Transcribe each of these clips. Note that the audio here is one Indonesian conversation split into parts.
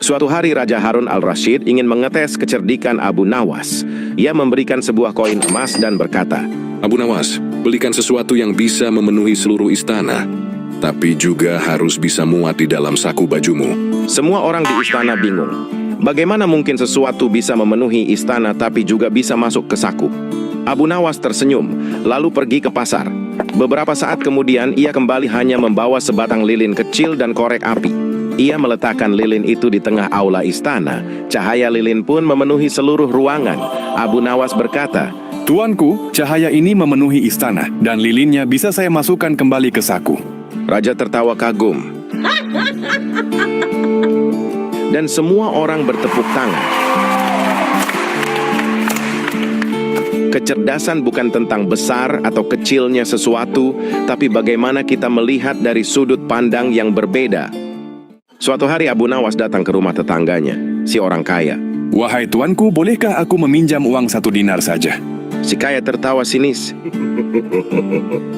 Suatu hari Raja Harun al-Rasyid ingin mengetes kecerdikan Abu Nawas. Ia memberikan sebuah koin emas dan berkata, Abu Nawas, belikan sesuatu yang bisa memenuhi seluruh istana, tapi juga harus bisa muat di dalam saku bajumu. semua orang di istana bingung. Bagaimana mungkin sesuatu bisa memenuhi istana tapi juga bisa masuk ke saku? Abu Nawas tersenyum, lalu pergi ke pasar. Beberapa saat kemudian ia kembali hanya membawa sebatang lilin kecil dan korek api. Ia meletakkan lilin itu di tengah aula istana. Cahaya lilin pun memenuhi seluruh ruangan. Abu Nawas berkata, Tuanku, cahaya ini memenuhi istana, dan lilinnya bisa saya masukkan kembali ke saku. Raja tertawa kagum. Dan semua orang bertepuk tangan. Kecerdasan bukan tentang besar atau kecilnya sesuatu, tapi bagaimana kita melihat dari sudut pandang yang berbeda. Suatu hari Abu Nawas datang ke rumah tetangganya, si orang kaya. Wahai tuanku, bolehkah aku meminjam uang 1 dinar saja? Si kaya tertawa sinis.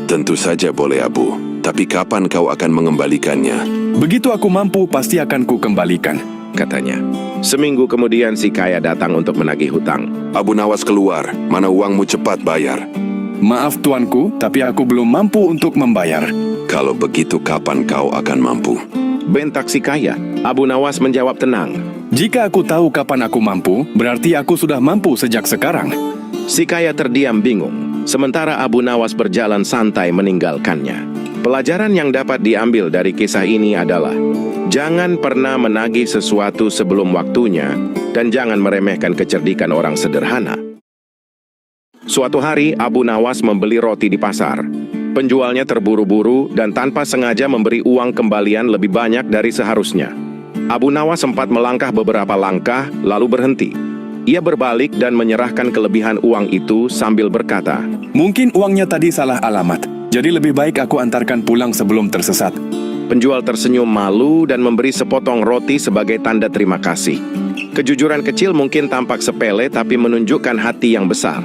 Tentu saja boleh, Abu. Tapi kapan kau akan mengembalikannya? Begitu aku mampu, pasti akan ku kembalikan, Katanya. Seminggu kemudian si kaya datang untuk menagih hutang. Abu Nawas keluar. Mana uangmu, cepat bayar. Maaf tuanku, tapi aku belum mampu untuk membayar. Kalau begitu kapan kau akan mampu? Bentak si kaya. Abu Nawas menjawab tenang. Jika aku tahu kapan aku mampu, berarti aku sudah mampu sejak sekarang. Si kaya terdiam bingung, sementara Abu Nawas berjalan santai meninggalkannya. Pelajaran yang dapat diambil dari kisah ini adalah, jangan pernah menagih sesuatu sebelum waktunya, dan jangan meremehkan kecerdikan orang sederhana. Suatu hari, Abu Nawas membeli roti di pasar. Penjualnya terburu-buru dan tanpa sengaja memberi uang kembalian lebih banyak dari seharusnya. Abu Nawas sempat melangkah beberapa langkah, lalu berhenti. Ia berbalik dan menyerahkan kelebihan uang itu sambil berkata, Mungkin uangnya tadi salah alamat, jadi lebih baik aku antarkan pulang sebelum tersesat. Penjual tersenyum malu dan memberi sepotong roti sebagai tanda terima kasih. Kejujuran kecil mungkin tampak sepele tapi menunjukkan hati yang besar.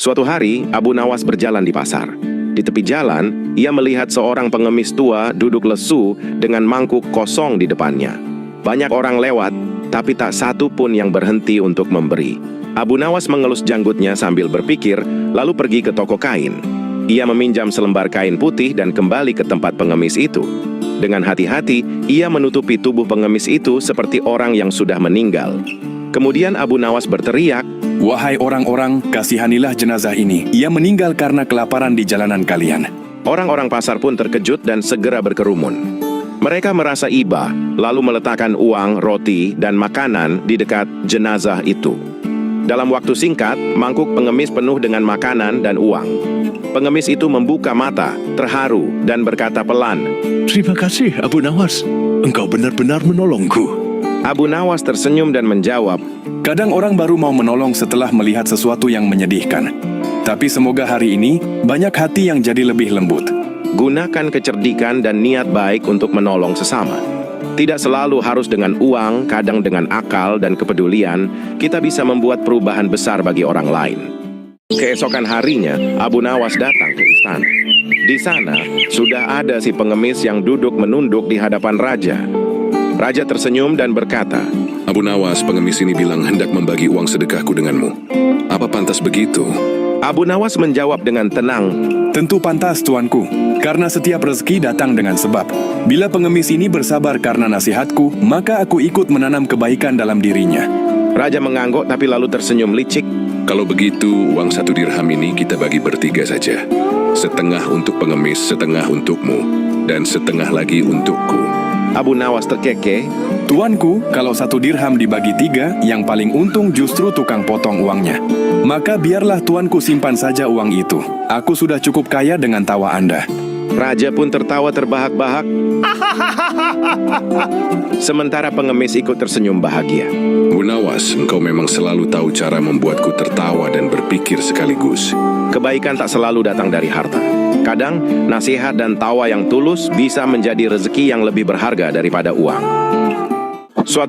Suatu hari, Abu Nawas berjalan di pasar. Di tepi jalan, ia melihat seorang pengemis tua duduk lesu dengan mangkuk kosong di depannya. Banyak orang lewat, tapi tak satu pun yang berhenti untuk memberi. Abu Nawas mengelus janggutnya sambil berpikir, lalu pergi ke toko kain. Ia meminjam selembar kain putih dan kembali ke tempat pengemis itu. Dengan hati-hati, ia menutupi tubuh pengemis itu seperti orang yang sudah meninggal. Kemudian Abu Nawas berteriak, Wahai orang-orang, kasihanilah jenazah ini. Ia meninggal karena kelaparan di jalanan kalian. Orang-orang pasar pun terkejut dan segera berkerumun. Mereka merasa iba, lalu meletakkan uang, roti, dan makanan di dekat jenazah itu. Dalam waktu singkat, mangkuk pengemis penuh dengan makanan dan uang. Pengemis itu membuka mata, terharu, dan berkata pelan, Terima kasih, Abu Nawas. Engkau benar-benar menolongku. Abu Nawas tersenyum dan menjawab, Kadang orang baru mau menolong setelah melihat sesuatu yang menyedihkan. Tapi semoga hari ini, banyak hati yang jadi lebih lembut. gunakan kecerdikan dan niat baik untuk menolong sesama. Tidak selalu harus dengan uang, kadang dengan akal dan kepedulian, kita bisa membuat perubahan besar bagi orang lain. Keesokan harinya, Abu Nawas datang ke istana. Di sana, sudah ada si pengemis yang duduk menunduk di hadapan raja. Raja tersenyum dan berkata, Abu Nawas, pengemis ini bilang hendak membagi uang sedekahku denganmu. Apa pantas begitu? Abu Nawas menjawab dengan tenang, Tentu pantas, tuanku, karena setiap rezeki datang dengan sebab. Bila pengemis ini bersabar karena nasihatku, maka aku ikut menanam kebaikan dalam dirinya. Raja mengangguk tapi lalu tersenyum licik. Kalau begitu, uang 1 dirham ini kita bagi bertiga saja. Setengah untuk pengemis, setengah untukmu, dan setengah lagi untukku. Abu Nawas terkekeh. Tuanku, kalau 1 dirham dibagi 3, yang paling untung justru tukang potong uangnya. Maka biarlah tuanku simpan saja uang itu. Aku sudah cukup kaya dengan tawa Anda. Raja pun tertawa terbahak-bahak. Sementara pengemis ikut tersenyum bahagia. Abu Nawas, engkau memang selalu tahu cara membuatku tertawa dan berpikir sekaligus. Kebaikan tak selalu datang dari harta. Kadang, nasihat dan tawa yang tulus bisa menjadi rezeki yang lebih berharga daripada uang. Suatu